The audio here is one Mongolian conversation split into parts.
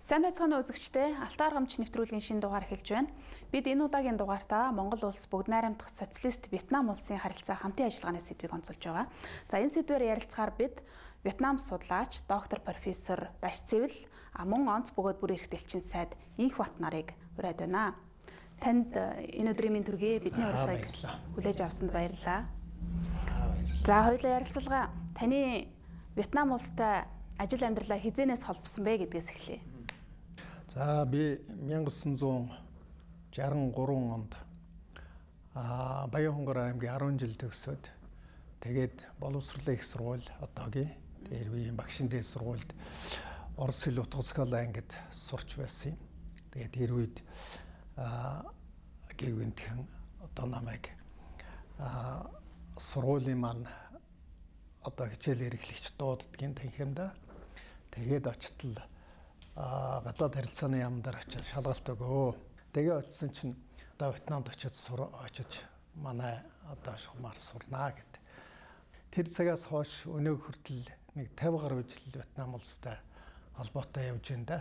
Сайн байцгаана үзэгчдээ, Алтан аргамч нэвтрүүлгийн шинэ дугаар эхэлж байна. Бид энэ удаагийн дугаартаа Монгол улс бүгд найрамдах социалист Вьетнам улсын харилцаа хамтын ажиллагааны сэдвийг онцолж байгаа. За энэ сэдвээр ярилцахаар бид Вьетнам судлаач, доктор профессор Даш Цэвэл, мөн онц бөгөөд бүр эрх дэлчин сайд Инх Бат нарыг ураад байна. Танд энэ өдрийн мэнд төргий бидний урилгыг хүлээж авсанд баярлалаа. За хоёулаа ярилцлага таны Вьетнам улстай ажил амьдралаа хизээнээс холбосон бэ гэдгээс эхлэе. За би 1963 онд Баян-Хонгор аймгийн 10 жил төгсөөд тэгээд боловсролын их сургууль одоогийн Эрвийн багшин дээд сургуульд Орос хэл утга зохиол ангид сурч байсан юм. Тэгээд тэр үед гэвэнтхэн одоо намайг сургуулийн маань одоо хичээл эрхлэгч дууддгийн танхимда тэгээд очтол гадаад харилцааны яамдаар очиж шалгалт өгөө. Тэгээ очисон чинь одоо Вьетнамд очиж манай одоо шугамар сурнаа гэд. Тэр цагаас хойш өнөө хүртэл нэг 50 гаруй жил Вьетнам улстай холбоотой явж байна да.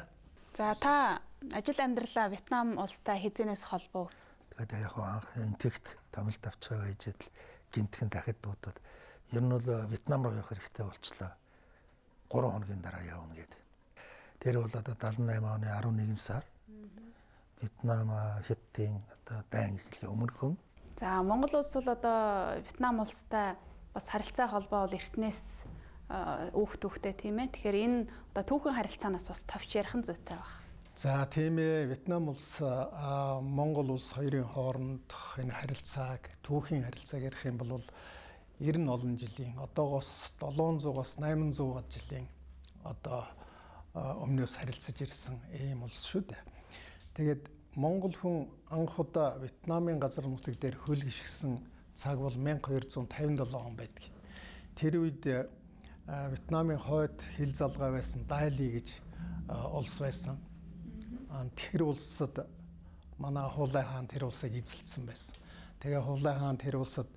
За та ажил амьдралаа Вьетнам улстай хизээнээс холбов. Тэгээд яг анх интегт тамилд авч байгаа ээжэд гинтхэн дахид дуудаад ер нь бол Вьетнам руу явах хэрэгтэй болчлоо. 3 хоногийн дараа явна гэд. Тэр бол одоо 78 оны 11 сар Вьетнам хятадын одоо дайн гэхлийн өмнөхөн. За Монгол улс бол одоо Вьетнам улстай бас харилцаа холбоо бол эртнээс өөхтэй тийм ээ. Тэгэхээр энэ одоо түүхэн харилцаанаас бас товч ярих нь зүйтэй байна. За тийм ээ, Вьетнам улс Монгол улс хоёрын хоорондох энэ харилцааг, түүхийн харилцааг ярих юм бол ер нь олон жилийн одоогоос 700-аас 800 жилийн одоо өмнөөс харилцаж ирсэн ийм улс шүү дээ. Тэгээд Монгол хүн анх удаа Вьетнамын газар нутаг дээр хөл гიშгсэн цаг бол 1257 он байдаг. Тэр үед Вьетнамын хойд хил залгаа байсан Дайли гэж улс байсан. Тэр улсад манай Хулай хаан тэр улсыг эзэлсэн байсан. Тэгээ Хулай хаан тэр улсад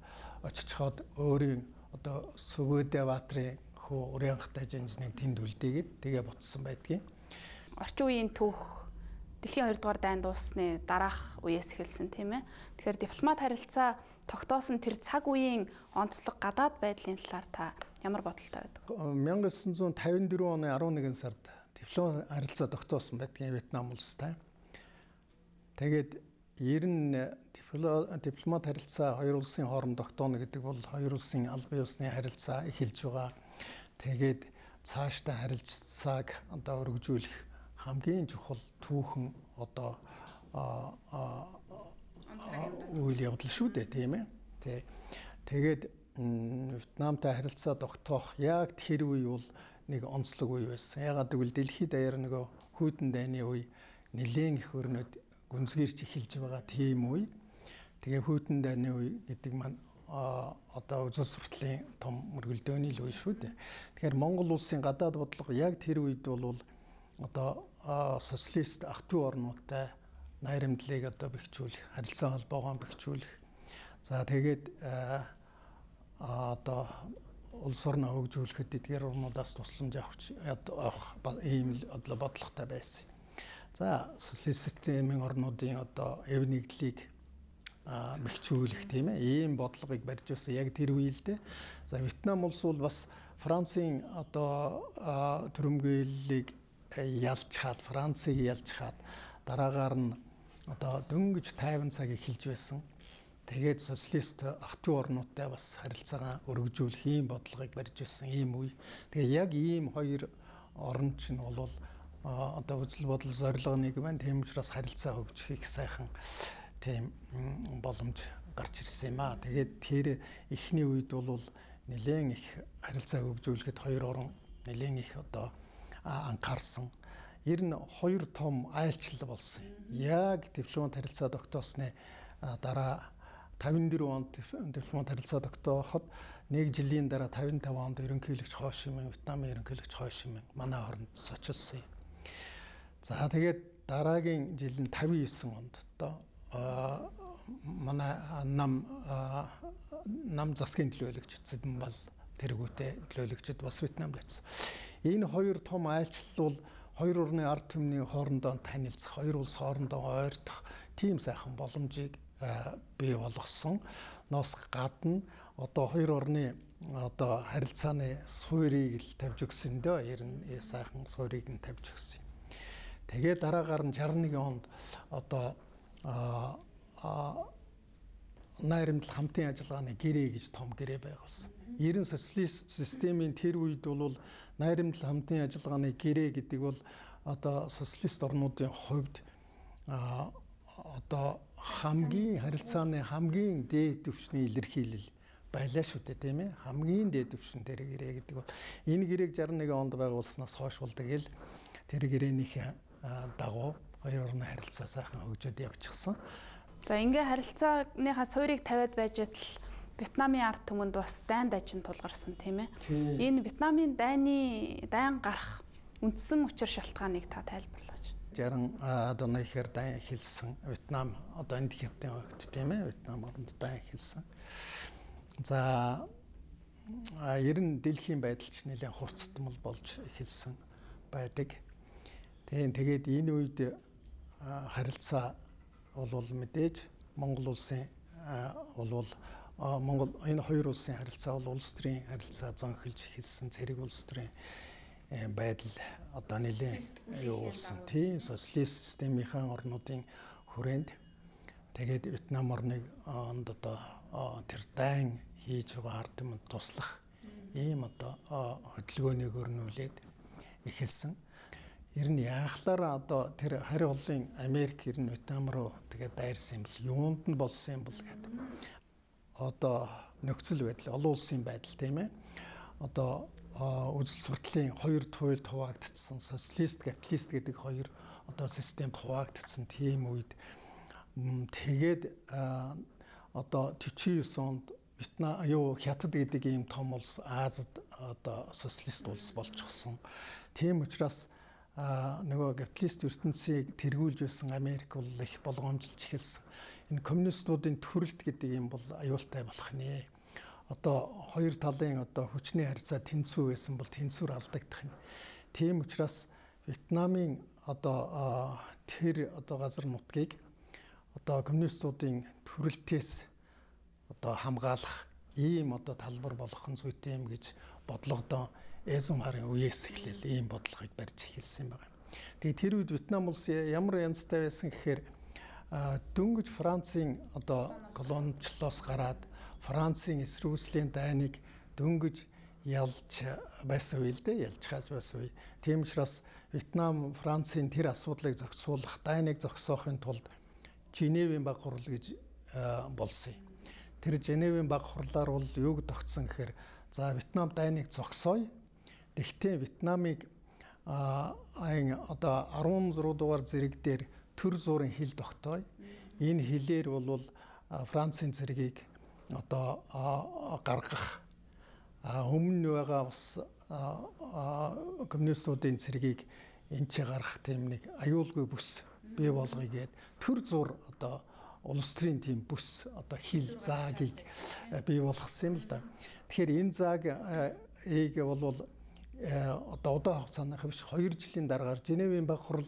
очичход өөрийн одоо Сүвэдэ Баатрын хөө Урянхтай жанжныг тэнд үлдээгээд тэгээ буцсан байдгийг. Орчин үеийн түүх Дэлхийн 2 дугаар дайн дууссаны дараах үеэс эхэлсэн тийм ээ. Тэгэхээр дипломат харилцаа тогтоосон тэр цаг үеийн онцлог гадаад байдлын талаар та ямар бодолтой байдаг? 1954 оны 11 сард дипломат харилцаа тогтоосон байдгийн Вьетнам улстай. Тэгээд ер нь дипломат харилцаа хоёр улсын хооронд тогтооно гэдэг бол хоёр улсын албан ёсны харилцаа эхэлж байгаа. Тэгээд цаашдаа харилцааг одоо өргөжүүлэх хамгийн чухал түүхэн одоо үйл явдал шүү дээ тийм ээ. Тэгээд Вьетнамтай харилцаа тогтоох яг тэр үе бол нэг онцлог үе байсан. Ягаад гэвэл дэлхийд даяар нөгөө хүйтэн дайны үе нэлээд их өрнөд гүнзгийрч эхэлж байгаа тийм үе. Тэгээ хүйтэн дайны үе гэдэг маань одоо үзэл сурталын том мөргөлдөөний л үе шүү дээ. Тэгэхээр Монгол улсын гадаад бодлого яг тэр үед бол одоо социалист ах トゥ орнуудтай найрамдлыг одоо бэхжүүлэх, харилцаа холбоогоо бэхжүүлэх. За тэгээд одоо улс орноо хөгжүүлэхэд эдгээр орнуудаас тусламж авах ийм л бодлоготой байсан. За социалист системийн орнуудын одоо эв нэгдлийг бэхжүүлэх тийм ээ ийм бодлогыг барьж байсан яг тэр үе л дээ. За Вьетнам улс бол бас Францын одоо төрөмгөөллийг ялж хаад Францыг ялж хаад дараагаар нь одоо дөнгөж тайван цаг эхэлж байсан. Тэгээд социалист ах トゥ орнуудтай бас харилцаагаа өргөжүүлэх ийм бодлогыг барьж байсан ийм үе. Тэгээ яг ийм хоёр орн чинь бол одоо үзэл бодол зорилго нэг байна. Тийм учраас харилцаа хөгжих их сайхан тийм боломж гарч ирсэн юм аа. Тэгээд тэр эхний үед бол нэлээд их харилцаа хөгжүүлэхэд хоёр орн нэлээд их одоо анхаарсан. Ер нь хоёр том айлчлал болсон. Яг дипломат харилцаа тогтоосны дараа 54 онд дипломат харилцаа тогтооход нэг жилийн дараа 55 онд ерөнхийлөгч Хо Ши Минь, Вьетнамын ерөнхийлөгч Хо Ши Минь манай хооронд очилсан юм. За тэгээд дараагийн жил нь 59 онд одоо манай нам засгийн төлөөлөгч Цэдэнбал тэргүүтэй төлөөлөгчд бас Вьетнамд очсон. Энэ хоёр том айлчлал бол хоёр орны ард түмний хоорондоо танилцах, хоёр улс хоорондоо ойртох тийм сайхан боломжийг бий болгосон. Ноос гадна одоо хоёр орны одоо харилцааны суурийг л тавьж өгсөн дөө. Ер нь сайхан суурийг нь тавьж өгсөн. Тэгээд дараагаар нь 61 онд одоо найрамдал хамтын ажиллагааны гэрээ гэж том гэрээ байгуулсан. 90 социалист системийн тэр үед бол найрамдал хамтын ажиллагааны гэрээ гэдэг бол одоо социалист орнуудын хувьд одоо хамгийн харилцааны хамгийн дээд түвшний илэрхийлэл байлаа шүү дээ, тийм ээ. Хамгийн дээд түвшин тэр гэрээ гэдэг бол энэ гэрээг 61 онд байгуулснаас хойш бол тэгэл тэр гэрээнийхээ дагуу хоёр орны харилцаа сайхан хөгжөөд явчихсан. За ингээ харилцааныхаа суурийг тавиад байж тал Вьетнамын ард түмэнд бас дайн дажин тулгарсан тийм ээ. Энэ Вьетнамын дайн гарах үндсэн учир шалтгааныг та тайлбарлаач. 60 оны ихэр дайн эхэлсэн Вьетнам одоо энд хятадын хувьд тийм ээ, Вьетнам оронд дайн эхэлсэн. За ер нь дэлхийн байдалч нэлээд хурцтмал болж эхэлсэн байдаг. Тэгээд энэ үед харилцаа бол мэдээж Монгол улсын бол Монгол энэ хоёр улсын харилцаа бол улс төрийн харилцаа зөнхөлж эхэлсэн цэрэг улс төрийн байдал одоо нэлээд юу болсон тийм социалист системийнхаа орнуудын хүрээнд тэгээд Вьетнам орныг одоо тэр дайн хийж байгаа ард түмэнд туслах ийм одоо хөдөлгөөнийг өрнүүлээд эхэлсэн. Ер нь яахлаараа одоо тэр хари холын Америк ер нь Вьетнам руу тэгээд дайрсан юм бол юунд нь болсон юм бол гэдэг. Одоо нөхцөл байдал, олон улсын байдал тийм ээ. Одоо үзэл сурталын хоёр туйлд хуваагдсан социалист, капиталист гэдэг хоёр одоо системд хуваагдсан тийм үед тэгээд одоо 49 онд Вьетнам Хятад гэдэг ийм том улс Азад одоо социалист улс болчихсон. Тийм учраас нөгөө капиталист ертөнцийг тэргүүлж байсан Америк бол их болгоомжилж эхэлсэн. Энэ коммунистуудын төрөлт гэдэг юм бол аюултай болох нэ. Одоо хоёр талын одоо хүчний харьцаа тэнцвүү байсан бол тэнцвэр алдагдах юм. Тийм учраас Вьетнамын одоо тэр одоо газар нутгийг одоо коммунистуудын төрөлтөөс одоо хамгаалах ийм одоо талбар болох нь зүйтэй юм гэж бодлогодоо Эзэм харын үеэс эхлээл ийм бодлогыг барьж эхэлсэн байна. Тэгээд тэр үед Вьетнам улс ямар янзтай байсан гэхээр дөнгөж Францын одоо колоничлоос гараад Францын эсрүүслийн дайныг дөнгөж ялж байсан үе л дээ, ялж хааж байсан үе. Тийм учраас Вьетнам Францын тэр асуудлыг зохицуулах, дайныг зогсоохын тулд Женевийн баг хурал гэж болсон. Тэр Женевийн баг хурлаар бол юуг тогтсон гэхээр за Вьетнам дайныг зогсооё. Тэгтээ Вьетнамыг одоо 16 дугаар зэрэг дээр төр зуурын хил тогтооё. Энэ хилээр бол Францын цэргийг одоо гаргах өмнө байгаа бас коммунистуудын цэргийг энэ ч гаргах тийм нэг аюулгүй бүс бий болгоё гээд төр зур одоо улс төрийн тийм бүс одоо хил заагийг бий болгосон юм л да. Тэгэхээр энэ зааг бол одоо удаан хугацааны биш 2 жилийн дараагаар Женевийн баг хурал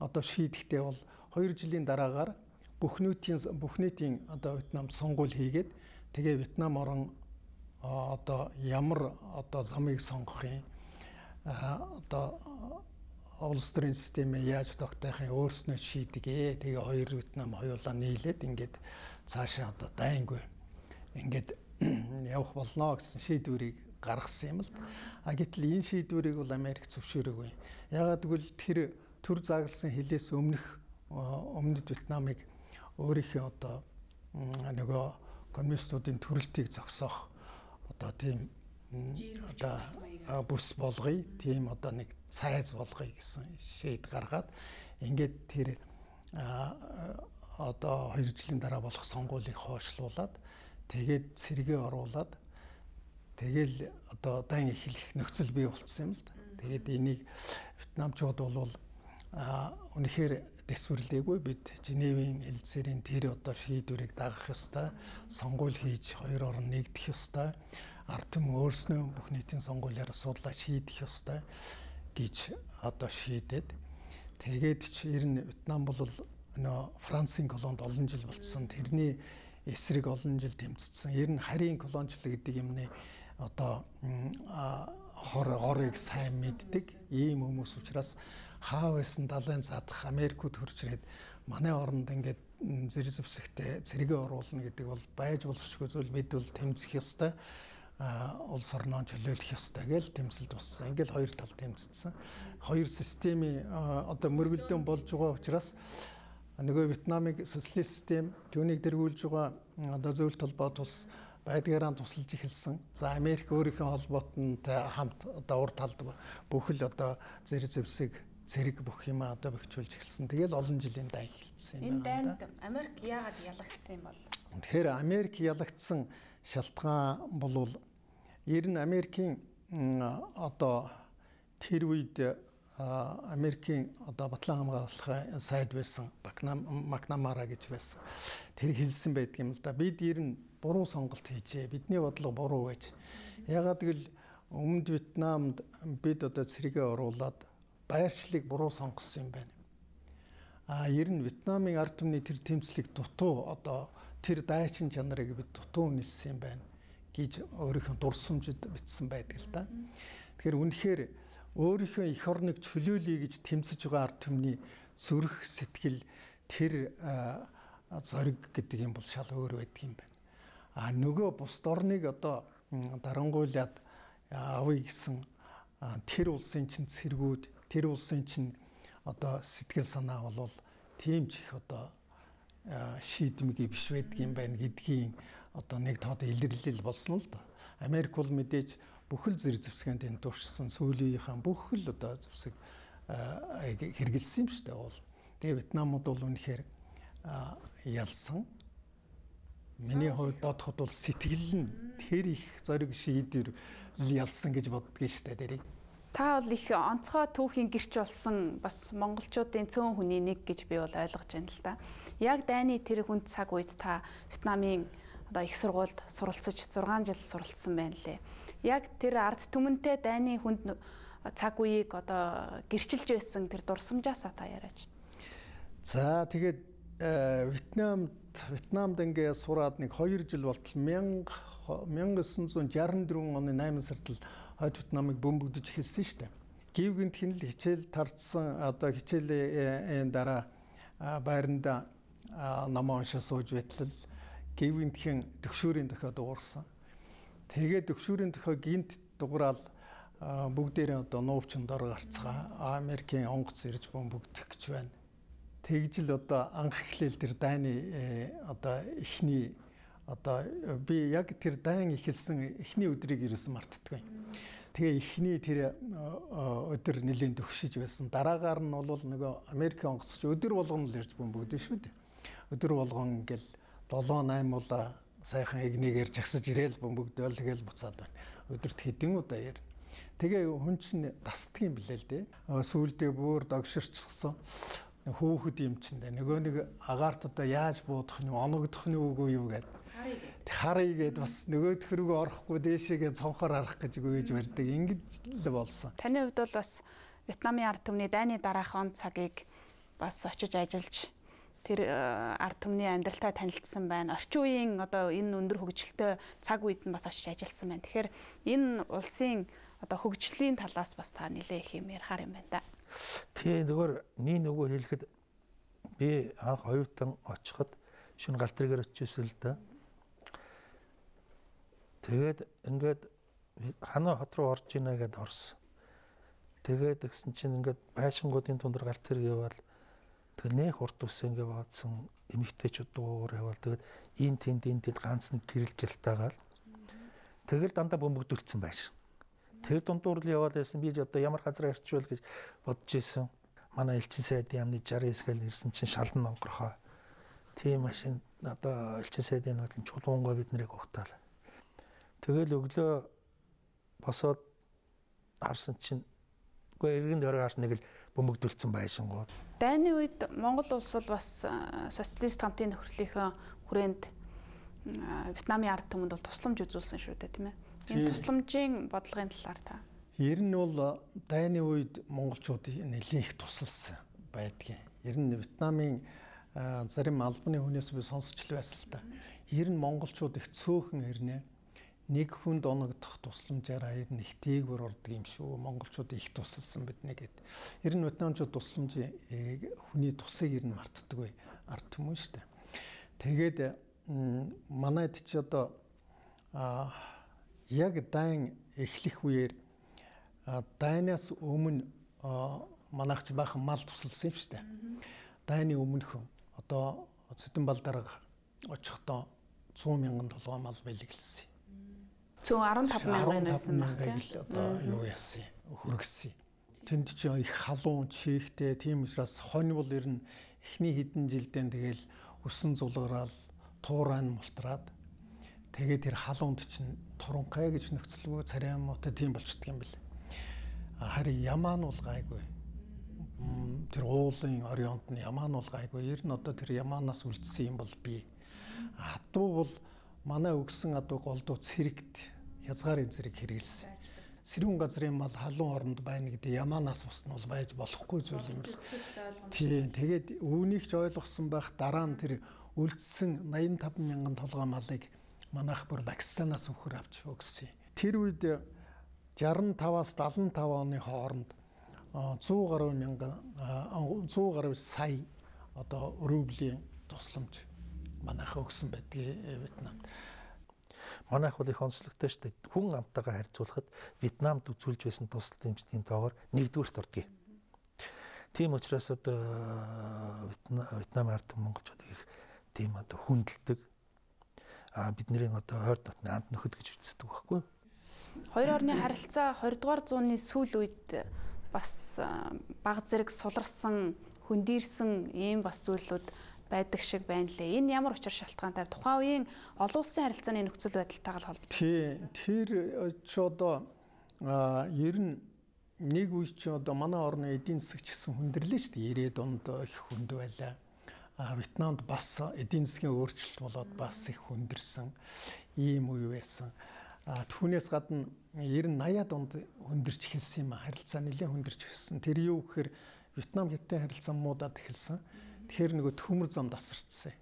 одоо шийдэхдээ бол 2 жилийн дараагаар бүх нийтийн одоо Вьетнам сонгуул хийгээд тэгээ Вьетнам орон одоо ямар одоо замыг сонгох юм одоо улс төрийн системээ яаж тогтоохын өөрснөө шийдэгээ. Тэгээ хоёр Вьетнам хоёулаа нийлээд ингээд цаашаа одоо дайнгүй ингээд явах болно гэсэн шийдвэрийг гаргасан юм л. Гэтэл энэ шийдвэрийг бол Америк зөвшөөрөөгүй. Ягаад гэвэл тэр төр заагласан хилээс өмнөд Вьетнамыг өөрийнхөө одоо нөгөө коммунистуудын төрөлтийг зогсоох одоо тийм одоо бүс болгоё, тийм одоо нэг цайз болгоё гэсэн шийд гаргаад ингээд тэр одоо 2 жилийн дараа болох сонгуулийг хойшлуулад тэгээд цэргээ оруулад тэгэл одоо дан эхлэх нөхцөл бий болцсон юм л да. Тэгээд энийг вьетнамчууд бол үнэхээр дэвсвэрлээгүй. Бид Женевийн хэлэлцээрийн тэр одоо шийдвэрийг дагах ёстой, сонгуул хийж хоёр орн нэгдэх ёстой, ард түмэн өөрснөө бүх нийтийн сонгуулиар асуудлаа шийдэх ёстой. гэж одоо шийдээд тэгээд ч ер нь Вьетнам бол нөө Францын колонд олон жил болцсон. Тэрний эсрэг олон жил тэмцсэн. Ер нь харийн колоничлог гэдэг юмны одоо хорыг сайн мэддэг ийм хүмүүс учраас хаа байсан далайн задах Америкт хурж ирээд манай оронд ингээд зэрэг зэвсэгтэй цэрэгээ оруулна гэдэг бол байж болзошгүй зүйл. Бид бол тэмцэх ёстой. Улс орноо чөлөөлөх ёстой гэж тэмцэлд боссон. Ингээд хоёр тал тэмцсэн. Хоёр системийн одоо мөргөлдөөн болж байгаа учраас нөгөө Вьетнамыг социалист систем түүнийг дэргүүлж байгаа одоо зөвлөлт холбоо тус байдгаараа тусалж эхэлсэн. За Америк өөрийнхөө холбоотонтой хамт одоо урд талд бүхэл одоо зэрэг зэвсэг цэрэг бүх юм одоо бэхжүүлж эхэлсэн. Тэгэл олон жилийн дай эхэлсэн юм байна. Энэ дайнд Америк яагаад ялагдсан юм бол? Тэгэхээр Америк ялагдсан шалтгаан бол ер нь Америкийн одоо тэр үед Америкийн одоо батлан хамгаалахын сайд байсан Макнамара гэж байсан. Тэр хэлсэн байдаг юм л да. Бид ер нь буруу сонголт хийжээ. Бидний бодлого буруу байж. Ягаад гэвэл өмнөд Вьетнамд бид одоо цэрэгээ оруулаад байршлыг буруу сонгосон юм байна. Ер нь Вьетнамын ард түмний тэр тэмцлийг дутуу одоо тэр дайчин чанарыг бид дутуу үнэлсэн юм байна гэж өөрийнхөө дурсамжид бичсэн байдаг л да. Тэгэхээр үнэхээр өөрийнхөө эх орныг чөлөөлье гэж тэмцэж байгаа ард түмний зүрх сэтгэл тэр зориг гэдэг юм бол шал өөр байдаг юм байна. Нөгөө бусд орныг одоо дарангуйлаад авъя гэсэн тэр улсын чинь цэргүүд, тэр улсын чинь одоо сэтгэл санаа бол тийм ч их одоо шийдэмгий биш байдаг юм байна гэдгийн одоо нэг тоод илэрлэл болсон л да. Америк бол мэдээж бүхэл зэрэг зэвсгэнд энэ дурчсан сүүлийн бүхэл одоо зэвсэг хэрэгэлсэн юм шүү дээ бол. Тэгээ Вьетнамууд бол үнэхээр ялсан. Миний хувьд бодоход бол сэтгэл нь тэр их зориг шийдвэр ялсан гэж боддгийн шүү дээ дэрийг. Та бол их онцгой түүхийн гэрч болсон бас монголчуудын цөөн хүний нэг гэж би бол ойлгож байна л да. Яг дайны тэр хүнд цаг үед та Вьетнамын одоо их сургуульд суралцаж 6 жил суралцсан байна лээ. Яг тэр ард түмэнтэй дайны хүнд цаг үеийг одоо гэрчилж байсан тэр дурсамжаасаа та яриач. За тэгээд Вьетнамд ингээ сураад нэг 2 жил болтол 1964 оны 8 сард л хойд Вьетнамыг бөмбөгдөж эхэлсэн шүү дээ. Гів гинтхэн л хичээл тардсан одоо хичээлийн дараа байранда намаа уншаа сууж байтал гів гинтхэн төгшөөрийн дохио дуурсан. Тэгээд төгшөөрийн дохио гинт дуграал бүгдээрээ одоо нуувчин дор гарцгаа Америкийн онгоц ирж бөмбөгдөх гэж байна. Тэгжил одоо анх эхлээл тэр дайны одоо эхний одоо би яг тэр дайн эхэлсэн эхний өдрийг ерөөсөн мартдаггүй. Тэгээ эхний тэр өдөр нэлээд төгшиж байсан. Дараагаар нь бол нөгөө Америкийн онгоцч өдөр болгоно л ирж бөмбөгдөн шүү дээ. Өдөр болгон ингээл 7-8 удаа сайхан игнийгээр жагсаж ирээл бөмбөгдөөл тэгэл буцаад байна. Өдөрт хэдэн удаа ярина. Тэгээ хүн чинь тасдаг юм блэ л дээ. Сүүлдээ бүр догширчсан. Хөөхд юм чинь дээ. Нөгөө нэг агаарт одоо яаж буудах нь оногдох нь үгүй юу гэдэг. Харъя гэд бас нөгөөх рүүгээ орохгүй дээшээгээ цонхоор арах гэж гүйж барьдаг. Ингэж л болсон. Таны хувьд бол бас Вьетнамын ард түмний дайны дараах он цагийг бас очиж ажиллаж тэр ард түмний амьдралтай танилцсан байна. Орчин үеийн одоо энэ өндөр хөгжилтэй цаг үед нь бас очиж ажилласан байна. Тэгэхээр энэ улсын одоо хөгжлийн талаас бас та нэлээ их юм ярихаар юм байна да. Тэгээ зөвөр нөгөө хэлэхэд би анх оюутан очиход шүн галтрыгээр очижсэн л да. Тэгээд ингээд ханаа хот руу орж ийнэ гэд орсон. Тэгээд гэсэн чинь ингээд байшингуудын тундар галтрыг яваад тэгээд нэх урт ус ингээд баадсан эмэгтэйчүүд дуугаар яваад тэгээд ин тэнд ганц нэг гэрэл гялтаагаал. Тэгэл дандаа бөмбөгдүүлсэн байшин. Тэр дундуур л яваад байсан би одоо ямар газар ирчвэл гэж бодож исэн. Манай элчин сайдын яамны 69-гээл ирсэн чинь шалан онгорхоо. Тийм машин одоо элчин сайдын бол чулуунгоо бид нарыг угтаал. Тэгэл өглөө босоод харсан чинь үгүй эргэн дөрөөр харсан нэг л бөмбөгдүүлсэн байшингууд. Дайны үед Монгол улс бол бас социалист хамтын нөхөрлийнхөө хүрээнд Вьетнамын ард түмэнд бол тусламж үзүүлсэн шүү дээ тийм ээ. Энэ тусламжийн бодлогын талаар та. Ер нь бол дайны үед монголчууд нэлээд их тусалсан байдгийг. Ер нь Вьетнамын зарим албаны хүнээс би сонсч л байсан л да. Ер нь монголчууд их цөөхөн хэрнээ нэг хүнд оногдох тусламжаараа ер нь их дээгүүр ордог юм шүү. Монголчууд их тусалсан биднээ гэд. Ер нь вьетнамчууд тусламжийг хүний тусыг ер нь мартдаггүй ард түмэн шүү дээ. Тэгээд манайд ч одоо яг дайн эхлэх үеэр дайнаас өмнө манайх ч бахан мал тусалсан юм шүү дээ. Дайны өмнөхөн одоо Цэдэн Балдарга очихдоо 100,000 толгой мал бэлгэлсэн. 15,000 байсан баг тийм. Одоо юу яасан хөргөсөн. Тэнд ч их халуун чихтэй тийм учраас хонь бол ер нь эхний хэдэн жилдээ тэгэл өсөн зулгараал туурайн мултраад тэгээд тэр халуунд чинь туранхай гэж нөхцөлгүй царай муутай тийм болчдөг юм бэл. Харин ямаа нь бол гайгүй. Тэр уулын орионд нь ямаа нь бол гайгүй. Ер нь одоо тэр ямаанаас үлдсэн юм бол би. Адуу бол манай өгсөн адуу голдуу цэрэгт хязгаарын зэрэг хэрэгэлсэн. Сэрүүн газрын мал халуун оронд байна гэдэг ямаанаас бусна бол байж болохгүй зүйл юм бэл. Тийм. Тэгээд үүнийг ч ойлгосон байх дараа нь тэр үлдсэн 85,000 толгой малыг манайх бүр Пакистанаас өхөр авч өгсөн. Тэр үед 65-аас 75 оны хооронд 100 гаруй сая одоо рублийн тусламж манайх өгсөн байдгийг Вьетнамд. Манайх бол их онцлогтой шүү дээ. Хүн амтайгаа харьцуулахад Вьетнамд үзүүлж байсан тусал дэмжлэгийн тоогоор нэгдүгээрт ордгийг. Тийм учраас одоо Вьетнам ард монголчууд их тийм одоо хүндэлдэг. Бидний одоо хойд дотны анд нөхөд гэж үздэг байхгүй. Хоёр орны харилцаа 20 дугаар зууны сүүл үед бас баг зэрэг суларсан, хөндийрсэн ийм бас зүйлүүд байдаг шиг байна лээ. Энэ ямар учир шалтгаантай тухайн үеийн олон улсын харилцааны нөхцөл байдалтайгаа холбоотой. Тэр ч одоо ер нь нэг үе ч одоо манай орны эдийн засаг ч гэсэн хүндэрлээ шүү дээ. 90-ад онд их хүнд байлаа. Вьетнамд бас эдийн засгийн өөрчлөлт болоод бас их хүндэрсэн ийм үе байсан. Түүнээс гадна 90-80-ад онд хүндэрч эхэлсэн юм. Харилцаа нэлээд хүндэрч эхэлсэн. Тэр юу гэхээр Вьетнам хятадын харилцаа муудаад эхэлсэн. Тэгэхээр нөгөө төмөр зам тасарчсан.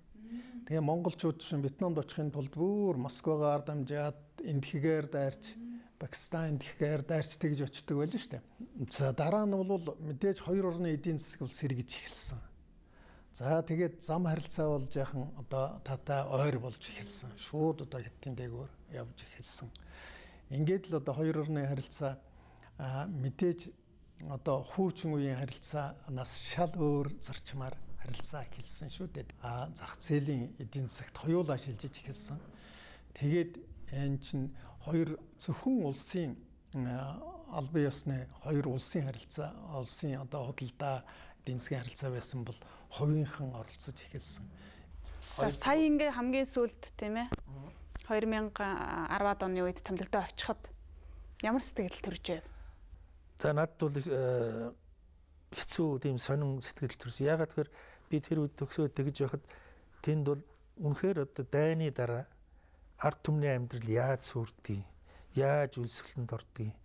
Тэгээ монголчууд чинь Вьетнамд очихын тулд бүр Москвагаар дамжаад эндхгээр дайрч, Пакистан эндхгээр дайрч тэгж очдөг байлаа шүү дээ. За дараа нь бол мэдээж хоёр орны эдийн засаг бол сэргэж эхэлсэн. За тэгээд зам харилцаа бол яахан одоо татай ойр болж эхэлсэн. Шууд одоо хятадын дээгүүр явж эхэлсэн. Ингээд л одоо хоёр орны харилцаа мэдээж одоо хуучин үеийн харилцаанаас шал өөр зарчмаар харилцаа эхэлсэн шүү дээ. Зах зээлийн эдийн засагт хоёулаа шилжиж эхэлсэн. Тэгээд энэ чинь хоёр зөвхөн улсын албан ёсны хоёр улсын харилцаа, улсын одоо худалдаа эдийн засгийн харилцаа байсан бол хувийнхан оролцож эхэлсэн. За сая ингээ хамгийн сүүлд тийм ээ 2010-ад оны үед томилогдоо очиход ямар сэтгэл төрж байв? За надад бол хэцүү тийм сонин сэтгэл төрсөн. Яагаад гэхээр би тэр үед төгсөөд тэгж байхад тэнд бол үнэхээр одоо дайны дараа ард түмний амьдрал яаж сүрдгийг, яаж үлсгэлэнд ордгийг,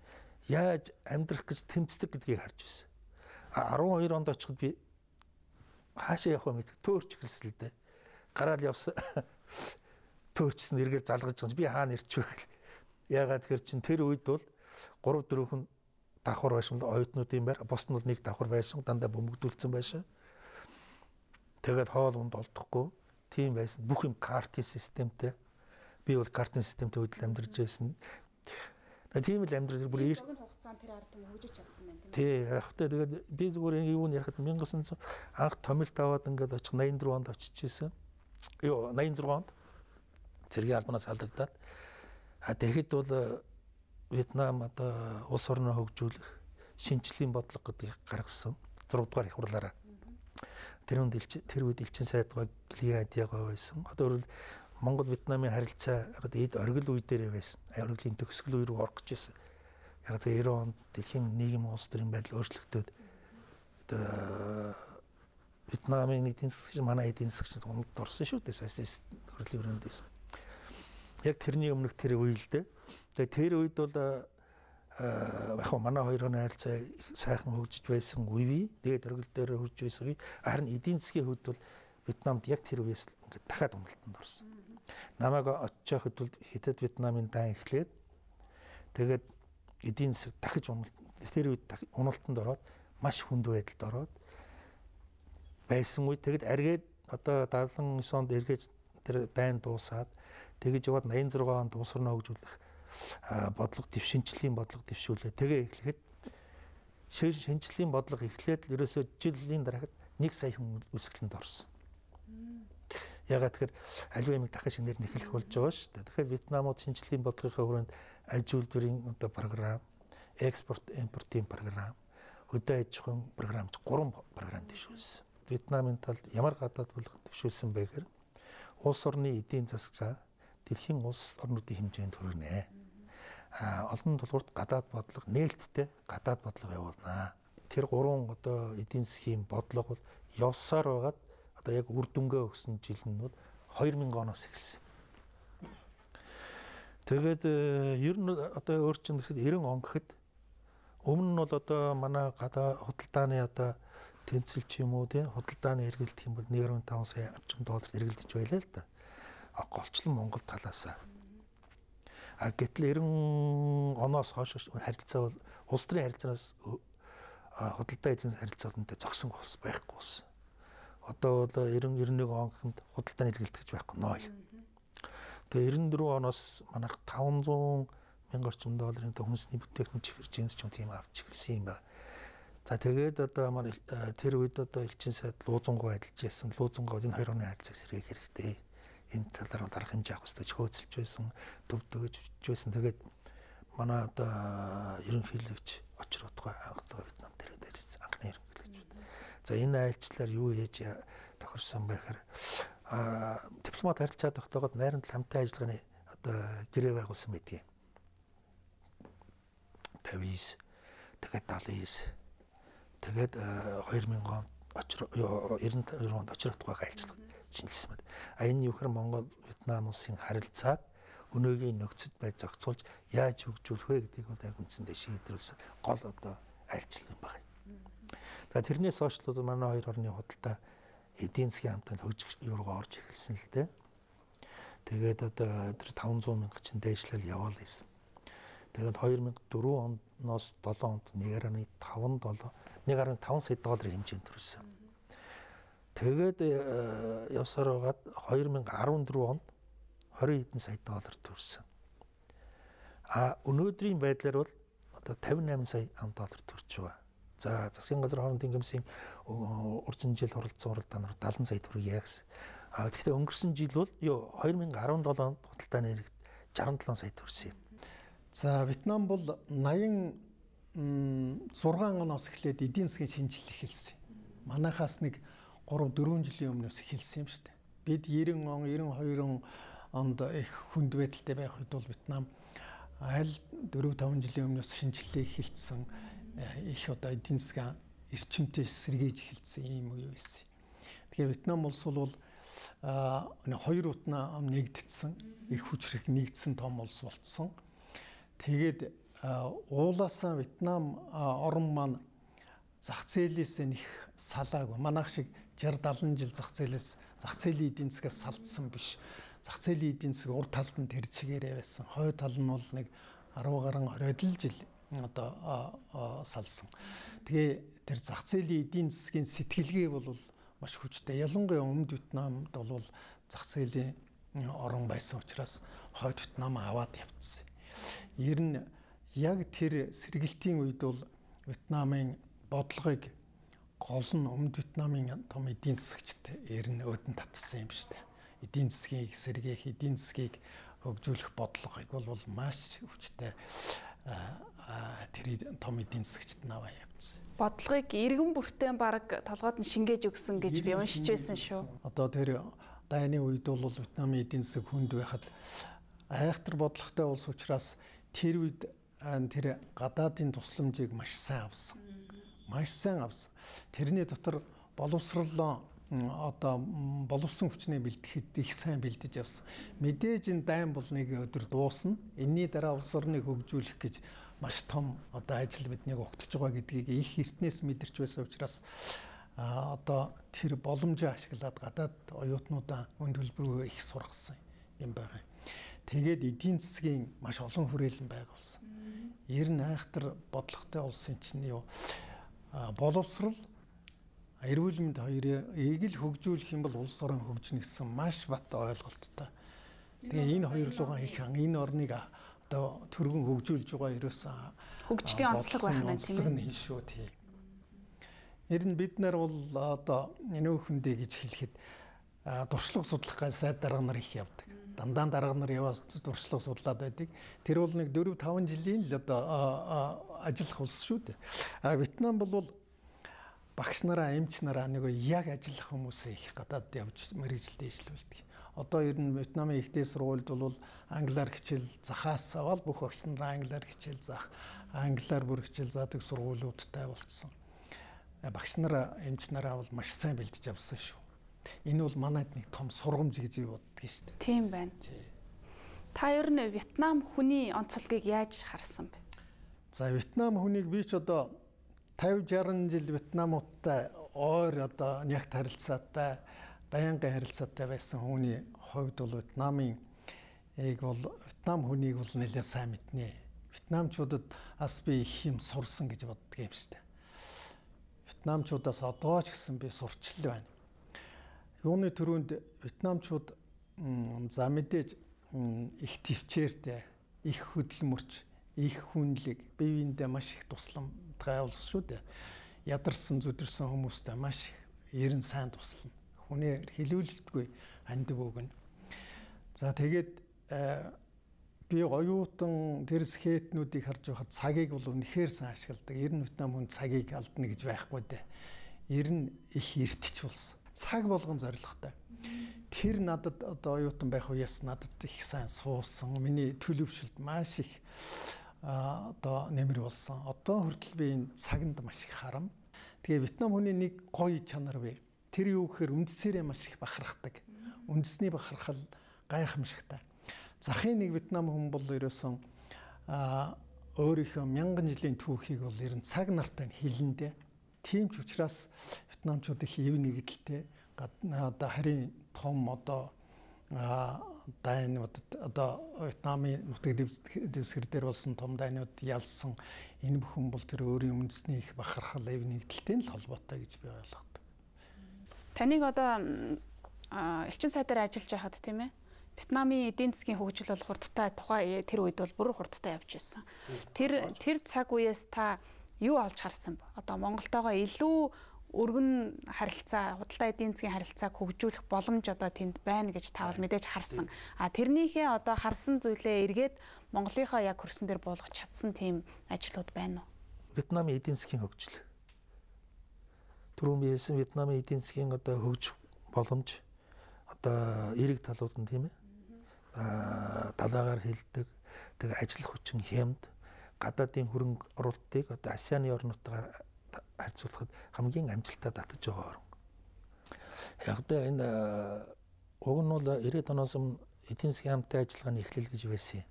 яаж амьдрах гэж тэмцдэг гэдгийг харж байсан. 12 онд очиход би хаашаа явах вэ мэд төөрч эхэлсэн л дээ. Гараад явсан. Төөрчсөн эргээр залгаж байгаа. Би хаана ирчих вэ? Яагаад тэгэхээр чин тэр үед бол 3-4 хүн давхар байсан оюутнуудын байр, бус нь нэг давхар байсан, дандаа бөмбөгдүүлсэн байсан. Тэгээд хоол унд олдохгүй тийм байсан. Бүх юм картын системтэй. Би бол картын системтэй үйл амьдарч байсан. Тийм л амьдрал бүр богино хугацаанд тэр ард түмэн хөгжиж чадсан байна тийм ээ. Тий, яг хөтэ тэгээд би зүгээр юу ярихад 1900 анх томилт аваад ингээд очих 84 онд очижсэн. Йоо 86 онд цэргийн албанаас алдагдаад тэгэхэд бол Вьетнам одоо улс орноо хөгжүүлэх шинжлэлийн бодлого гэдгийг гаргасан 6 дугаар их хурлаараа. Тэр үед элчин сайдгаа Лиадиагаа байсан. Одоо Монгол Вьетнамын харилцаа эд оргил үе дээр байсан. Оргилын төгсгөл үе рүү орох гэж байсан. Яг тэгээ 90 онд дэлхийн нийгэм улс төрийн байдал өөрчлөгдөд одоо Вьетнамын эдийн засаг манай эдийн засаг гомдод орсон шүү дээ. Социалист төрлийн өрөөндөөс. Яг тэрний өмнөх тэр үе л дээ. Тэгээ тэр үед бол яг манай хоёрын харилцаа сайхан хөгжиж байсан үе, тэгээд өргөл дээр хөгжиж байсан үе. Харин эдийн засгийн хувьд бол Вьетнамд яг тэр үеэс ингээд дахиад уналтанд орсон. Намайг очиж байхад бол Хятад Вьетнамын дан эхлээд тэгээд эдийн засаг дахиж тэр үед уналтанд ороод маш хүнд байдалд ороод байсан үе. Тэгэд эргээд одоо 79 онд эргээд тэр дайн дуусаад тэгэж яваад 86 онд улс орноо хөгжүүлэх бодлого дэвшинчлийн бодлого дэвшүүлээ. Тэгээ эхлэхэд шинжлэлийн бодлого эхлээд л ерөөсөө жилийн дараагад 1 сая хүн үсгэлэнд орсон. Ягаад тэгэхээр аливаа юмыг дахин шинээр нэхлэх болж байгаа шүү дээ. Тэгэхээр Вьетнамууд шинжлэлийн бодлогынхаа хүрээнд аж үйлдвэрийн одоо програм, экспорт импортын програм, хөдөө аж ахуйн програмч 3 програм дэвшүүлсэн. Вьетнамын талд ямар гадаад бодлого дэвшүүлсэн бэ гэхээр улс орны эдийн засгаа дэлхийн улс орнуудын хэмжээнд хүргэнэ. Олон тулгуурт гадаад бодлого нээлттэй гадаад бодлого явуулнаа. Тэр 3 одоо эдийн засгийн бодлого бол явсаар байгаад одоо яг үр дүнгээ өгсөн жил нь бол 2000 оноос эхэлсэн. Тэгээд ер нь одоо өөрчлөн гэхэд 90 он гэхэд өмнө нь бол одоо манай гадаа худалдааны одоо тэнцэл ч юм уу тий худалдааны эргэлдэх юм бол 1.5 сая орчим долларт эргэлдэж байлаа л да. Голчлон Монгол талаасаа. Гэтэл 90 оноос хойш харилцаа бол улс төрийн харилцаанаас худалдаа эзэн харилцаантай зогсон болсон байхгүй болсон. Одоо 90-91 он гэхэд худалдааны эргэлдэж байхгүй 0. Тэгээ 94 оноос манайх 500 мянган орчим долларын хүмүүсний бүтээгдэхүүн чихэрч юмс ч юм тийм авч эхэлсэн юм байна. За тэгээд одоо манай тэр үед одоо элчин сайд луузангуу ажиллаж байсан. Луузангууд энэ хоёр орны харилцааг сэргээх хэрэгтэй. Энэ талаар дарах хэмжээ авах хэрэгтэй хөөцөлж байсан, төвдөгж байсан. Тэгээд манай одоо ерөнхийлөгч очротгой анхдаа Вьетнам дээр ажилласан анхны ерөнхийлөгч. За энэ айлчлаар юу хийж тохирсон бэ гэхээр дипломат харилцаа тогтоогод найрамдал хамтын ажиллагааны одоо гэрээ байгуулсан байдгийг. 59 тэгээд 79 тэгээд 2000 онд 92 онд очротгойг айлчлага шинжилсэн байна. Энэ юу гэхээр Монгол Вьетнам улсын харилцааг өнөөгийн нөхцөл байдал зохицуулж яаж хөгжүүлэх вэ гэдгийг бол яг үндсэндээ шийдвэрлсэн гол одоо айлчлал юм байна. За тэрнээс хойш л манай хоёр орны худалдаа эдийн засгийн хамтанд хөгжих юуруу орж эхэлсэн л дээ. Тэгээд одоо тэр 500 мянга чин дээшлэл яваал ийсэн. Тэгээд 2004 оноос 7 онд 1.5 сая долларын хэмжээнд төрсөн. Тэгээд явсаар байгаад 2014 онд 20 хэдэн сая доллар төрсөн. Өнөөдрийн байдлаар бол одоо 58 сая доллар төрж байгаа. За засгийн газар хоорондын гэмсийн урьдчилан жил хуралдсан хуралдаанаар 70 сая төгрөг яагс. Тэгэхдээ өнгөрсөн жил бол 2017 онд худалдааны эрэгт 67 сая төрсөн юм. За Вьетнам бол 86 оноос эхлээд эдийн засгийн шинжилэл эхэлсэн. Манайхаас нэг 3-4 жилийн өмнөөс эхэлсэн юм шүү дээ. Бид 90 он 92 онд их хүнд байдалтай байх үед бол Вьетнам аль 4-5 жилийн өмнөөс шинжилгээ эхэлсэн их одоо эдийн засгийн эрчимтэй сэргийж эхэлсэн ийм үе байсан. Тэгэхээр Вьетнам улс бол хоёр утнаа нэгдсэн, их хүчрэх нэгдсэн том улс болцсон. Тэгээд уулаасаа Вьетнам орн маань зах зээлээс нэг салаагүй. Манайх шиг 60-70 жил зах зээлийн эдийн засгаас салдсан биш. Зах зээлийн эдийн засаг урд талд нь тэр чигээрээ байсан. Хойд тал нь бол нэг 10 гаруй 20 жил одоо салсан. Тэгээ тэр зах зээлийн эдийн засгийн сэтгэлгээ бол маш хүчтэй. Ялангуяа өмнөд Вьетнамд бол зах зээлийн орон байсан учраас хойд Вьетнам аваад явцсан. Ер нь яг тэр сэргэлтийн үед бол Вьетнамын бодлогыг гол нь өмнөд Вьетнамын том эдийн засагчд ер нь өөдөн татсан юм шүү дээ. Эдийн засгийг сэргээх, эдийн засгийг хөгжүүлэх бодлогыг бол маш хүчтэй тэр том эдийн засагчд наваа явцсан. Бодлогыг иргэн бүртээ баг толгойд нь шингээж өгсөн гэж би уншиж байсан шүү. Одоо тэр дайны үед бол Вьетнамын эдийн засаг хүнд байхад айхтар бодлоготой улс учраас тэр үед тэр гадаадын тусламжийг маш сайн авсан. Маш сайн авсан. Тэрний дотор боловсрол одоо боловсон хүчний бэлтгэхэд их сайн бэлдэж авсан. Мэдээж энэ дайн бол нэг өдөр дуусна. Энийний дараа улс орныг хөгжүүлэх гэж маш том одоо ажил биднийг огтж байгаа гэдгийг их эртнээс мэдэрч байсан учраас одоо тэр боломжоо ашиглаад гадаад оюутнуудаа үнд хөлбөрөөр их сургасан юм байна. Тэгээд эдийн засгийн маш олон хүрээлэн байгуулсан. Ер нь айхтар бодлоготой улсын чинь юу боловсрал эрүүл мэнд хоёрыг л хөгжүүлэх юм бол улс орон хөгжинэ гэсэн маш бат ойлголттой. Тэгээ энэ хоёр руугаа их энэ орныг одоо төргөн хөгжүүлж байгаа ерөөсөн хөгжлийн онцлог байх нь тийм ээ шүү тийм. Ер нь бид нар бол одоо энэ хүндээ гэж хэлэхэд дуршлаг судлахаа сайд дарга нар их явдаг. Дандаа дарга нар яваас дуршлаг судлаад байдаг. Тэр бол нэг 4-5 жилийн л одоо ажиллах улс шүү дээ. Вьетнам бол багш нараа, эмч нараа нэг яг ажиллах хүмүүсээ их гадаад явж мэргэжилд дэвшлүүлдэг. Одоо ер нь Вьетнамын ихтэй сургуульд бол англиар хичээл захаас аваад бүх багш нараа англиар хичээл заах, англиар бүр хичээл заадаг сургуулиудтай болсон. Багш нараа, эмч нараа бол маш сайн бэлдэж авсан шүү. Энэ бол манайд нэг том сургамж гэж боддөг шүү дээ. Тийм байна. Та ер нь Вьетнам хүний онцлогийг яаж харсан бэ? За Вьетнам хүнийг би ч одоо 50-60 жил Вьетнамуудтай ойр одоо нягт харилцаатай, байнгын харилцаатай байсан хүний хувьд бол Вьетнамын Вьетнам хүнийг бол нэлээд сайн мэднэ. Вьетнамчуудад бас би их юм сурсан гэж боддог юм шүү дээ. Вьетнамчуудаас одоо ч гэсэн би сурчлал байна. Юуны төрөнд вьетнамчууд за мэдээж их төвчээртэй, их хөдөлмөрч, их хүнлэг, бие биендээ маш их тусламжтай улс шүү дээ. Ядарсан зүдэрсэн хүмүүстэй маш ерэн сайн туслана. Хүнээ хэлүүлэлтгүй хандив өгнө. За тэгээд би оюутан тэр скетнүүдийг харж байхад цагийг бол үнэхээр сайн ашигладаг. Ер нь Вьетнам хүн цагийг алдна гэж байхгүй дээ. Ер нь их эртч улс. Цаг болгон зоригтой. Тэр надад одоо оюутан байх үеэс надад их сайн суусан. Миний төлөвшөлт маш их одоо нэмэр болсон. Одоо хүртэл би энэ цагнд маш их харам. Тэгээ Вьетнам хүний нэг гоё чанар бай. Тэр юу гэхээр үндэсээрээ маш их бахархдаг. Үндэсний бахархал гайхамшигтай. Захын нэг Вьетнам хүн бол ерөөсөн өөрийнхөө 1000 жилийн түүхийг бол ер нь цаг нартай хэлэндээ. Тийм ч учраас вьетнамчууд их ив нэгдэлтэй одоо харин том одоо дайнууд одоо Вьетнамын нутаг дэвсгэр дээр болсон том дайнууд ялсан энэ бүхэн бол тэр өөрийн үндэсний их бахархал ив нэгдэлтэй л холбоотой гэж би ойлгодог. Таныг одоо элчин сайдаар ажиллаж байхад тийм ээ Вьетнамын эдийн засгийн хөгжил бол хурдтай тухай тэр үед бол бүр хурдтай явж байсан. Тэр цаг үеэс та юу олж харсан бэ? Одоо Монголтойгоо илүү өргөн харилцаа, худалдаа эдийн засгийн харилцааг хөгжүүлэх боломж одоо тэнд байна гэж та бол мэдээж харсан. Тэрнийхээ одоо харсан зүйлээ эргээд Монголынхоо яг хөрсөн дээр буулгах чадсан тийм ажлууд байна уу? Вьетнамын эдийн засгийн хөгжил. Түрүүн биелсэн Вьетнамын эдийн засгийн одоо хөгжих боломж одоо эерэг талууд нь тийм ээ. Далаагаар хилдэг, тэг ажиллах хүчин хямд, гадаадын хөрөнгө оруулалтыг одоо АСЕАН орнуудаар харьцуулахад хамгийн амжилттай татаж байгаа орн. Яг და энэ уг нь бол 90-ад оноос эдийн засгийн хамтын ажиллагааны эхлэл гэж байсан.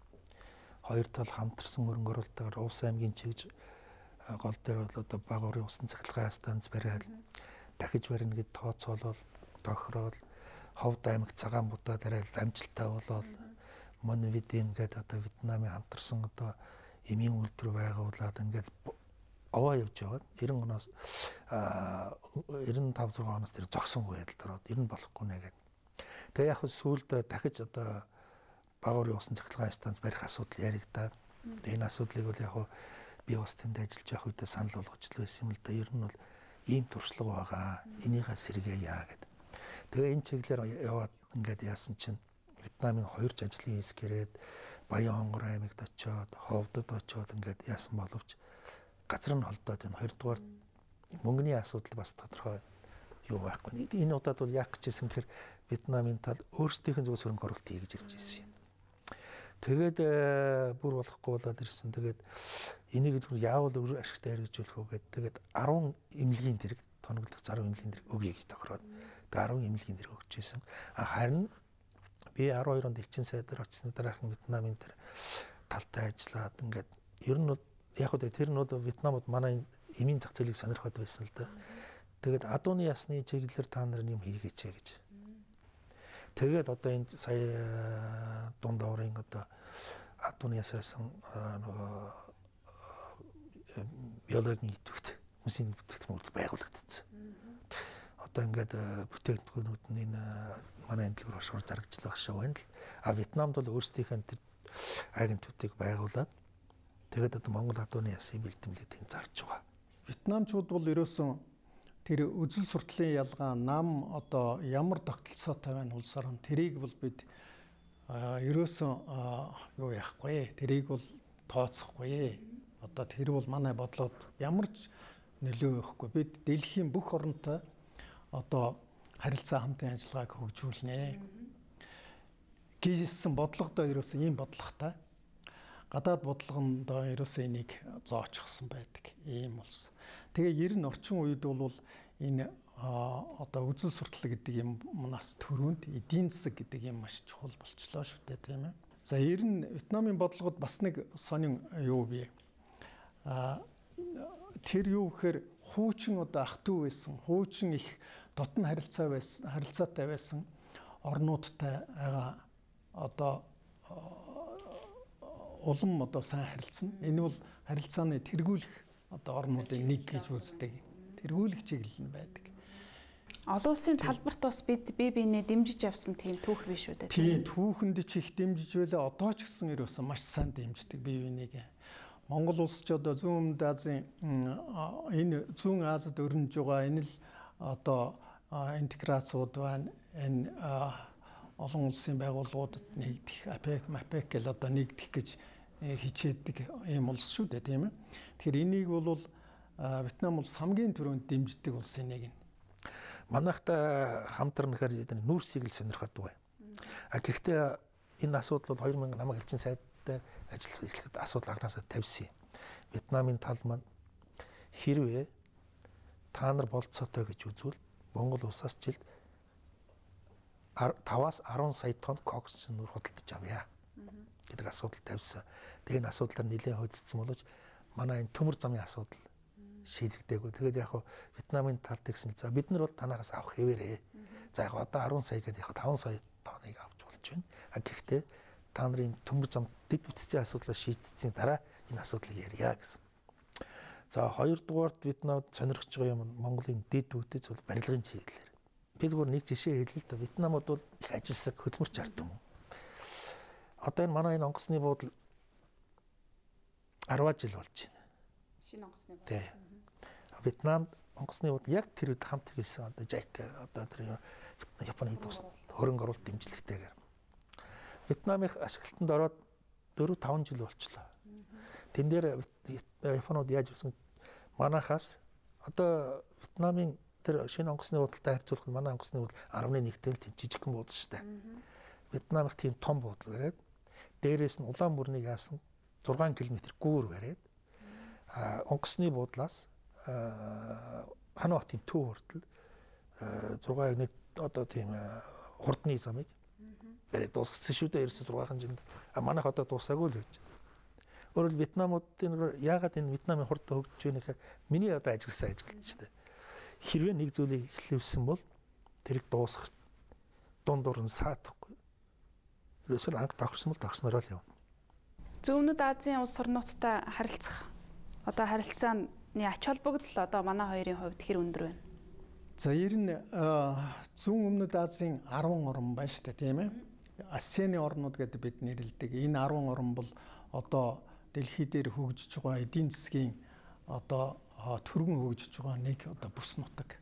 Хоёр тал хамтарсан хөрөнгө оруулалтаар Увс аймгийн чигж гол дээр бол одоо бага урын усан цахилгаан станц бариад дахиж барина гэд тооцоолол, тохирол, Ховд аймаг цагаан будаа дараа амжилттай болоод Монвидин гэдэг одоо Вьетнамын хамтарсан одоо эмийн үйлдвэр байгуулад ингээд овоо явж байгаа. 90 оноос 95-6 оноос тэр зогсон байдалд ороод 90 болохгүй нэ гэдэг. Тэгээ яг сүүлд дахиж одоо бага урын усан цахилгаан станц барих асуудал яригдаад энэ асуудлыг бол яг би бас тэнд ажиллаж явах үедээ санал болгож л байсан юм л да. Ер нь бол ийм туршлага байгаа. Энийхээ сэргээе гэдэг. Тэгээ энэ чиглэлээр яваад ингээд яасан чинь Вьетнамын 2 ажлын хэсэг ирээд Баян хонгор аймагт очиод, Ховдод очиод ингээд яасан боловч газар нь холдоод энэ 2 дугаар мөнгөний асуудал бас тодорхой юу байхгүй. Энэ удаад бол яг гэжсэн гэхээр Вьетнамын тал өөрсдийнх нь зөвхөн хөрөнгө оруулалт хийж ирж байсан юм. Тэгээд бүр болохгүй болоод ирсэн. Тэгээд энийг яавал өөр ашигтай хэрэгжүүлэх үү гэдэг. Тэгээд 10 эмнэлгийн дэрэг тоноглох 10 эмнэлгийн дэрэг өгье гэж тохироод 10 эмнэлгийн дэрэг өгч байсан. Харин би 12 онд элчин сайдаар очсны дараахан Вьетнамын тэр талтай ажиллаад ингээд ер нь бол яг үү тэр нь бол Вьетнамд манай эмийн зах зээлийг сонирхоод байсан л да. Тэгээд адууны ясны чиглэлээр та нар юм хийгээч гэж. Тэгээд одоо энэ сая дунд аврын одоо адууны ясраас нөгөө биологийн идэвхт хүмүүсийн бүтээгдэхүүн байгуулагдсан. Одоо ингээд бүтээгдэхүүнүүд нь энэ манай энэ дэлгүүр хошгоор зарагдчихлаа гэж байна л. А Вьетнамд бол өөрсдийнх нь тэр агентуудыг байгуулад тэгээд одоо Монгол адууны ясын бэлтгэлийг тэнд зарж байгаа. Вьетнамчууд бол ерөөсөн тэр үзэл сурталын ялгаа нам одоо ямар тогтолцоотой байна улс орн тэрийг бол бид ерөөсөн юу яахгүй тэрийг бол тооцохгүй. Одоо тэр бол манай бодлоод ямар ч нөлөө өгөхгүй. Бид дэлхийн бүх орнтой одоо харилцаа хамтын ажиллагааг хөгжүүлнэ. Гэсэн бодлогодоо ерөөсөн ийм бодлоготой. Гадаад бодлогондоо ерөөсөө энийг зоочсон байдаг ийм улс. Тэгээ 90 орчин үед бол энэ одоо үзэл суртал гэдэг юм манаас төрөнд эдийн засаг гэдэг юм маш чухал болчлоо шүү дээ тийм ээ. За 90 Вьетнамын бодлогод бас нэг сонин юу бий. Тэр юу гэхээр хуучин одоо ах トゥ байсан, хуучин их дотн харилцаатай байсан орнуудтай одоо улам одоо сайн харилцана. Энэ бол харилцааны тэргүүлэх одоо орнуудын нэг гэж үздэг. Тэргүүлэх чиглэл нь байдаг. Олон улсын талбарт бас бид бие биенээ дэмжиж явсан тийм түүх биш үү дээ. Тийм түүхэнд ч их дэмжиж байлаа. Одоо ч гэсэн ерөөсөн маш сайн дэмждэг бие биенийг. Монгол улс ч одоо зүүн өмнөд Азийн энэ зүүн Азид өрнөж байгаа энэ л одоо интеграцууд байна. Энэ олон улсын байгууллагуудад нэгдэх АПЕК гэл одоо нэгдэх гэж хичээдэг ийм улс шүү дээ тийм ээ. Тэгэхээр энийг бол Вьетнам улс хамгийн түрүүнд дэмждэг улсын нэг нь. Манайхтай хамтрахаар нүүрсийг л сонирхоод байна. Гэхдээ энэ асуудал бол 2000 намайг элчин сайдтай ажиллах эхлэхэд асуудал анхнаасаа тавьсан юм. Вьетнамын тал маань хэрвээ та нар болцоотой гэж үзвэл Монгол улсаас жилд 5-аас 10 сая тонн кокс нүүр худалдаж авъя гэдэг асуудал тавьсан. Тэгээ энэ асуудлаар нэлээд хөдөлсөн боловч манай энэ төмөр замын асуудал шийдэгдээгүй. Тэгээд яг Вьетнамын талд гэсэн за бид нар бол танаас авах хэвээрээ. За яг одоо 10 сая гэдэг яг 5 сая тонныг авч болж байна. Гэхдээ та нарын төмөр зам дэд бүтцийн асуудлаа шийдсэний дараа энэ асуудлыг ярья гэсэн. За хоёрдугаард Вьетнамд сонирхож байгаа юм Монголын дэд бүтц бол барилгын чиглэлээр. Би зөвхөн нэг жишээ хэлээ л да. Вьетнамд бол их ажилсаг хөдөлмөрч ард юм. Одоо энэ манай энэ онгоцны буудлын 10 жил болж байна. Шинэ онгоцны буудлын. Тий. Вьетнамд онгоцны буудлын яг тэр үед хамт хийсэн одоо JICA одоо тэр Японы тус хөрөнгө оруулалт дэмжлэгтэйгээр Вьетнамын ашиглалтанд ороод 4-5 жил болчихлоо. Тэн дээр Японууд яаж ирсэн манайхаас одоо Вьетнамын тэр шинэ онгоцны буудалтай харьцуулахад манай онгоцны буудал 11-тэй л жижигхэн буудал шүү дээ. Вьетнамын тийм том буудал бариад дээрээс нь улаан мөрнийг яасан 6 км гүүр бариад онгоцны буудлаас Ханаа хотын төв хүртэл 6 одоо тийм хурдны замыг бариад дуусгасан шүү дээ. Ерөөсөө 6 хэмжээнд манайх одоо дуусаагүй л гэж. Өөрөөр Вьетнамуудын яагаад энэ Вьетнамын хурд хөгжиж байна гэхээр миний одоо ажилласан ажил шүү дээ. Хэрвээ нэг зүйлийг эхлэвсэн бол тэрийг дуусгах дундуур нь саадахгүй. Ерөөсөө анх тохирсон бол тохирснороо л явна. Зүүнөд Азийн улс орнуудтай харилцах одоо харилцааны ач холбогдол одоо манай хоёрын хувьд хэр өндөр байна? За ер нь зүүн өмнөд Азийн 10 орн байна шүү дээ тийм ээ. ASEAN-ы орнууд гэдэг бид нэрлэдэг. Энэ 10 орн бол одоо дэлхий дээр хөгжиж байгаа эдийн засгийн одоо түргэн хөгжиж байгаа нэг одоо бүс нутаг.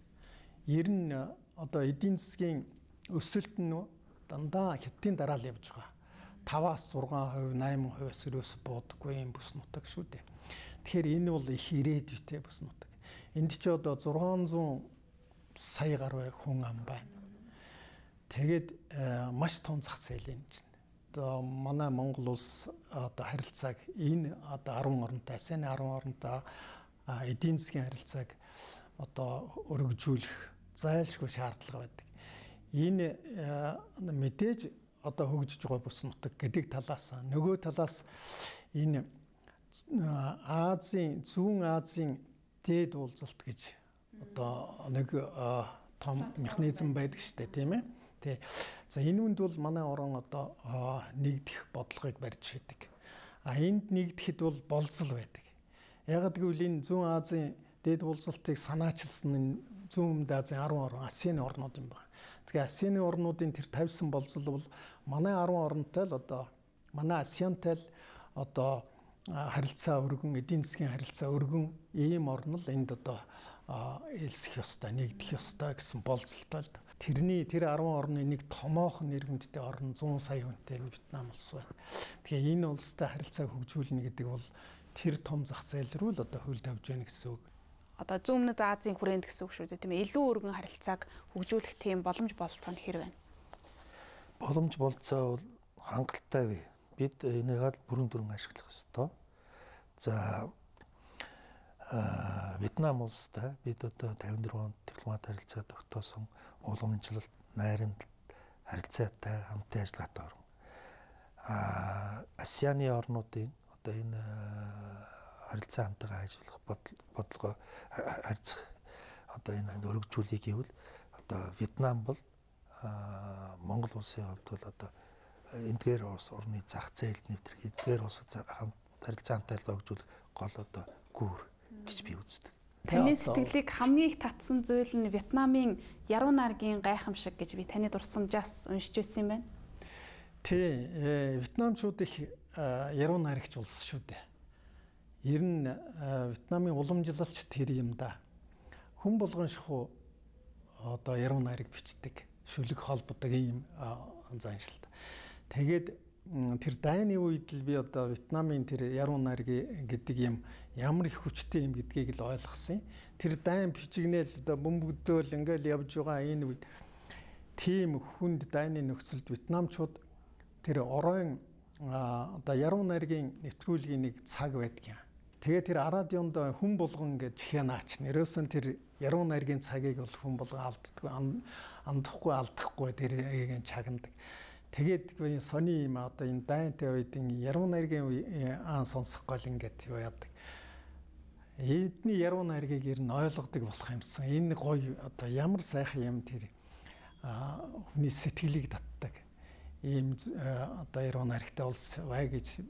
Ер нь одоо эдийн засгийн өсөлт нь дандаа хятадын дараа л явж байгаа. 5-аас 6%, 8%-аас өрөөс буудаггүй юм бүс нутаг шүү дээ. Тэгэхээр энэ бол их ирээдүйтэй бүс нутаг. Энд ч одоо 600 сая гаруй хүн ам байна. Тэгээд маш том зах зээл энэ чинь. Одоо манай Монгол улс одоо харилцааг энэ одоо 10 оронтой, ASEAN 10 оронтой эдийн засгийн харилцааг одоо өргөжүүлэх зайлшгүй шаардлага байдаг. Энэ мэдээж одоо хөгжиж байгаа бүс нутаг гэдэг талаас нөгөө талаас энэ Азийн зүүн Азийн дээд уулзалт гэж одоо нэг том механизм байдаг шүү дээ, тийм ээ. Тий. За энэ үнд бол манай орон одоо нэгдэх бодлогыг барьж байдаг. Энд нэгдэхэд бол болцол байдаг. Яг гэвэл энэ зүүн Азийн дээд уулзалтыг санаачилсан энэ зүүн Азийн 10 орн АСЕАН орнууд юм байна. Тэгэхээр АСЕАН орнуудын тэр тавьсан болцол бол манай 10 оронтой л одоо манай АСЕАНтай л одоо харилцаа өргөн, эдийн засгийн харилцаа өргөн ийм орн л энд одоо элсэх ёстой, нэгдэх ёстой гэсэн болцолтой л. Тэр 10 орны нэг томоохон иргэнттэй орн 100 сая хүнтэй Вьетнам улс байна. Тэгэхээр энэ улстай харилцааг хөгжүүлнэ гэдэг бол тэр том зах зээл рүү л одоо хөл тавьж байна гэсэн үг. Одоо зүүн өмнөд Азийн хүрээнд гэсэн үг шүү дээ, тийм ээ. Илүү өргөн харилцааг хөгжүүлэх тийм боломж бололцоо нь хэр байна? Боломж бололцоо бол хангалттай бай. Бид энийгээ бүрэн дүрэн ашиглах ёстой. За Вьетнам улстай бид одоо 54 онд дипломат харилцаа тогтоосон уламжлалт, найрамд харилцаатай хамтын ажиллагаатай орн. АСЕАН-ы орнуудын одоо энэ харилцаа хамтаа ажиллах бодлого харьцах одоо энэ өргөжүүлэх гэвэл одоо Вьетнам бол Монгол улсын хувьд бол одоо эдгээр улс орны зах зээл нэвтрэх, эдгээр улс харилцаа хамтаа хөгжүүлэх гол одоо гүүр гэж би үздэг. Таны сэтгэлийг хамгийн их татсан зүйл нь Вьетнамын яруу найргийн гайхамшиг гэж би таны дурсамжаас уншиж байсан юм байна. Тий, Вьетнамчууд их яруу найрагч улс шүү дээ. Ер нь Вьетнамын уламжлалч тэр юм да. Хүн болгон шахуу одоо яруу найраг бичдэг, шүлэг холбодог ийм заншилт. Тэгээд тэр дайны үед л би одоо Вьетнамын тэр яруу найраг гэдэг юм ямар их хүчтэй юм гэдгийг л ойлгосон. Тэр дайн бичигнэл одоо бөмбөгдөөл ингээл явж байгаа энэ үед тийм хүнд дайны нөхцөлд Вьетнамчууд тэр оройн одоо яруу найргийн нэвтрүүлгийн нэг цаг байдаг юм. Тэгээ тэр радионд хүн болгон гэж хянаач нэрөөсөн тэр яруу найргийн цагийг бол хүн болгон алддаггүй, андахгүй алдахгүй тэрийг чагнадаг. Тэгээд сони юм одоо энэ дайнтай үеийн яруу найргийн сонсох гол ингээд юу яадаг. Эдний яруу найргийг ер нь ойлгодог болох юмсан. Энэ гоё одоо ямар сайхан юм тэр хүний сэтгэлийг татдаг. Ийм одоо яруу найрагтай улс бай гэж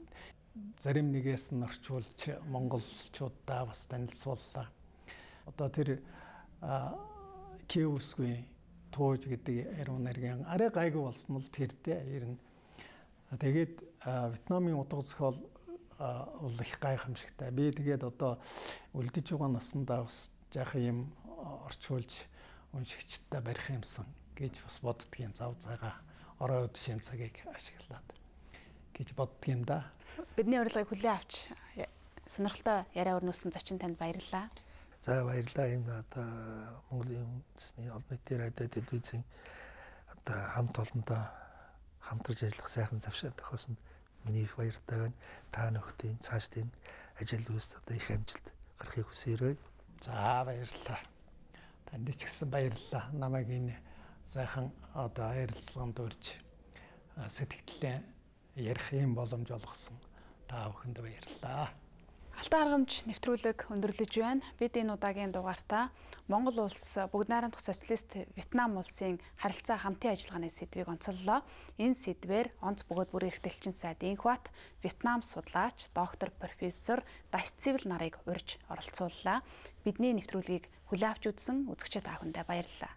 зарим нэгээс нь орчуулж монголчуудаа бас танилцууллаа. Одоо тэр Киевсгүй тууж гэдэг яруу найргийн арай гайгүй болсон нь тэр дээ ер нь. Тэгээд Вьетнамын утга зохиол бол их гайхамшигтай. Би тэгээд одоо үлдэж байгаа наснда бас жаахан юм орчуулж уншигчтай барих юмсан гэж бас боддгийн зав цагаа орой үдшийн цагийг ашиглаад гэж боддгийн да. Бидний урилгыг хүлээн авч сонирхолтой яриа өрнүүлсэн зочин танд баярлалаа. За баярлалаа. Энэ одоо Монголын үндэсний олон нийтийн радио телевизийн одоо хамт олондоо хамтарч ажиллах сайхан завшаан тохиолсонд миний их баяртай байна. Та нөхдийн цаашдын ажил үйлс одоо их амжилт гарахыг хүсээрэй. За баярлалаа. Танд ч гэсэн баярлалаа. Намайг энэ сайхан одоо ярилцлаганд урьж сэтгэлдээ ярих юм боломж олгосон та бүхэнд баярлалаа. Алтан аргамж нэвтрүүлэг өндөрлөж байна. Бид энэ удаагийн дугаартаа Монгол улс бүгд найрамдах социалист Вьетнам улсын харилцаа хамтын ажиллагааны сэдвийг онцоллоо. Энэ сэдвээр онц бөгөөд бүрийн эрхтэлчин сайд Инхбат Вьетнам судлаач доктор профессор Даш Цэвэл нарыг урьж оролцууллаа. Бидний нэвтрүүлгийг хүлээн авч үзсэн үзэгчид та бүхэндээ баярлалаа.